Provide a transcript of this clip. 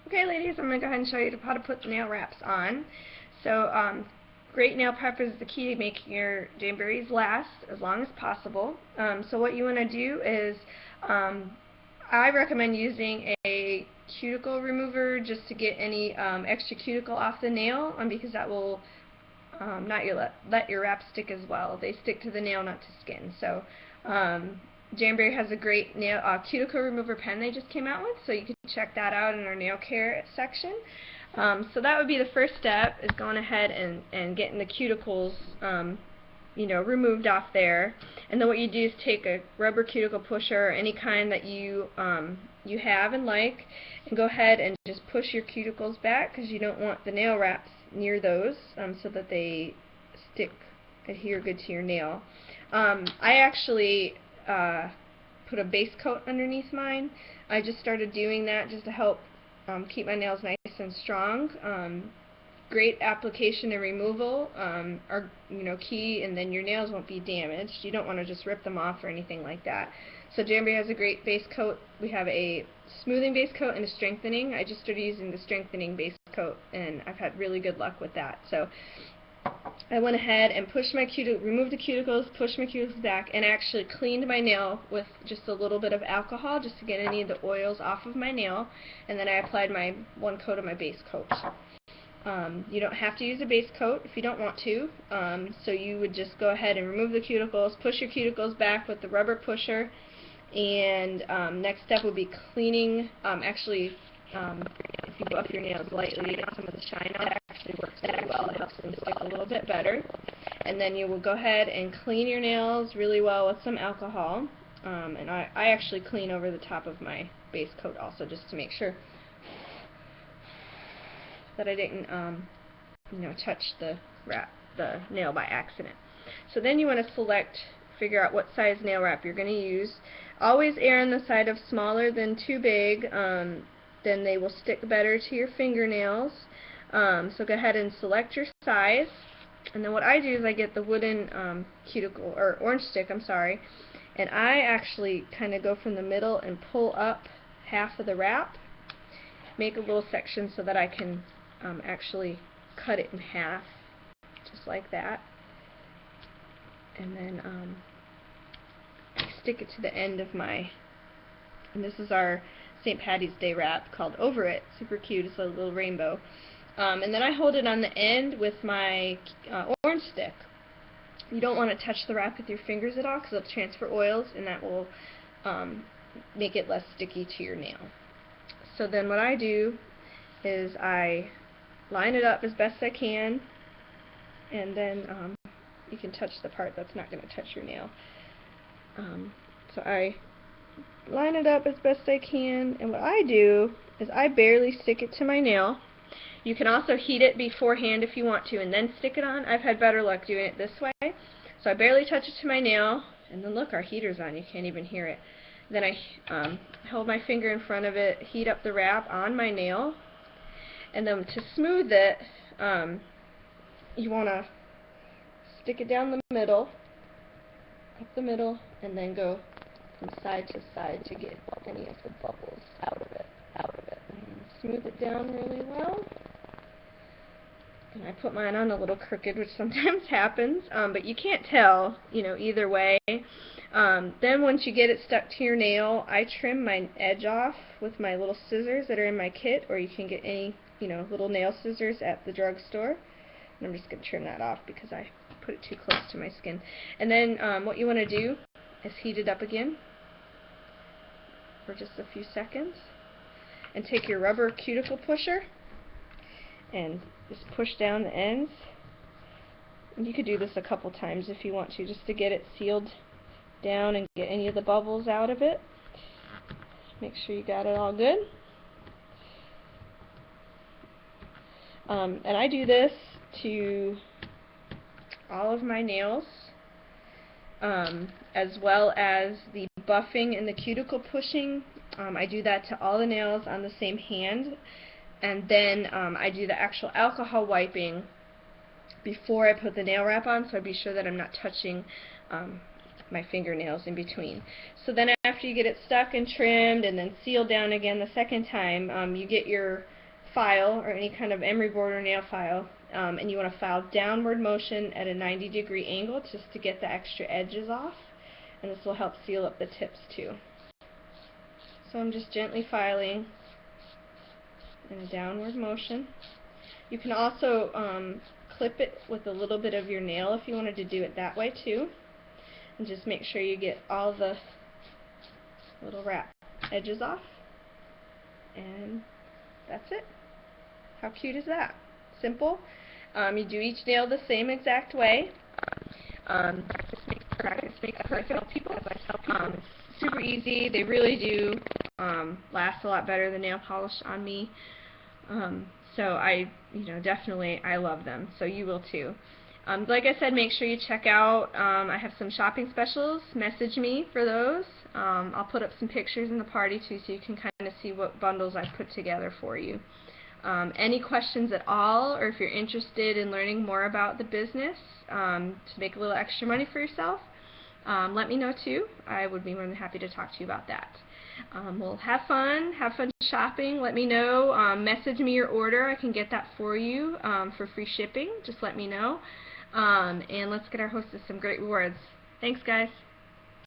Okay, ladies, I'm going to go ahead and show you how to put the nail wraps on. So, great nail prep is the key to making your jamberries last as long as possible. So what you want to do is, I recommend using a cuticle remover just to get any extra cuticle off the nail, because that will not let your wrap stick as well. They stick to the nail, not to skin. So, Jamberry has a great nail cuticle remover pen they just came out with, so you can check that out in our nail care section. So that would be the first step, is going ahead and getting the cuticles removed off there. And then what you do is take a rubber cuticle pusher, or any kind that you have and like, and go ahead and just push your cuticles back, because you don't want the nail wraps near those, so that they adhere good to your nail. I actually put a base coat underneath mine. I just started doing that just to help keep my nails nice and strong. Great application and removal are key, and then your nails won't be damaged. You don't want to just rip them off or anything like that. So Jamberry has a great base coat. We have a smoothing base coat and a strengthening. I just started using the strengthening base coat, and I've had really good luck with that. So I went ahead and removed the cuticles, pushed my cuticles back, and actually cleaned my nail with just a little bit of alcohol, just to get any of the oils off of my nail. And then I applied my one coat of my base coat. You don't have to use a base coat if you don't want to. So you would just go ahead and remove the cuticles, push your cuticles back with the rubber pusher, and next step would be cleaning. If you buff your nails lightly to get some of the shine out, it actually works very well. It helps them stick a little bit better. And then you will go ahead and clean your nails really well with some alcohol. And I actually clean over the top of my base coat also, just to make sure that I didn't touch the nail by accident. So then you want to figure out what size nail wrap you're going to use. Always err on the side of smaller than too big. Then they will stick better to your fingernails. So go ahead and select your size. And then what I do is I get the wooden cuticle, or orange stick, I'm sorry, and I actually kind of go from the middle and pull up half of the wrap, make a little section so that I can actually cut it in half, just like that. And then I stick it to the end of and this is our St. Patty's Day wrap called Over It. Super cute. It's a little rainbow. And then I hold it on the end with my orange stick. You don't want to touch the wrap with your fingers at all, because it'll transfer oils, and that will make it less sticky to your nail. So then what I do is I line it up as best I can, and then you can touch the part that's not going to touch your nail. So I line it up as best I can, and what I do is I barely stick it to my nail. You can also heat it beforehand if you want to, and then stick it on. I've had better luck doing it this way. So I barely touch it to my nail, and then look, our heater's on. You can't even hear it. Then I hold my finger in front of it, heat up the wrap on my nail, and then to smooth it, you want to stick it down the middle, up the middle, and then go from side to side to get any of the bubbles out of it. And smooth it down really well. And I put mine on a little crooked, which sometimes happens, but you can't tell, either way. Then once you get it stuck to your nail, I trim my edge off with my little scissors that are in my kit, or you can get any, little nail scissors at the drugstore. And I'm just going to trim that off because I put it too close to my skin. And then what you want to do is heat it up again for just a few seconds, and take your rubber cuticle pusher and just push down the ends. And you could do this a couple times if you want to, just to get it sealed down and get any of the bubbles out of it. Make sure you got it all good. And I do this to all of my nails, as well as the buffing and the cuticle pushing. I do that to all the nails on the same hand, and then I do the actual alcohol wiping before I put the nail wrap on, so I be sure that I'm not touching my fingernails in between. So then after after you get it stuck and trimmed and then sealed down again the second time, you get your file or any kind of emery board or nail file, and you want to file downward motion at a 90-degree angle just to get the extra edges off, and this will help seal up the tips too. So I'm just gently filing in a downward motion. You can also clip it with a little bit of your nail if you wanted to do it that way too, and just make sure you get all the little wrap edges off, and that's it. How cute is that? Simple. You do each nail the same exact way. Practice makes perfect. People, super easy. They really do last a lot better than nail polish on me. So definitely I love them. So you will too. Like I said, make sure you check out. I have some shopping specials. Message me for those. I'll put up some pictures in the party too, so you can kind of see what bundles I've put together for you. Any questions at all, or if you're interested in learning more about the business to make a little extra money for yourself, let me know too. I would be more than happy to talk to you about that. Well, have fun shopping. Let me know. Message me your order. I can get that for you for free shipping. Just let me know. And let's get our hostess some great rewards. Thanks, guys.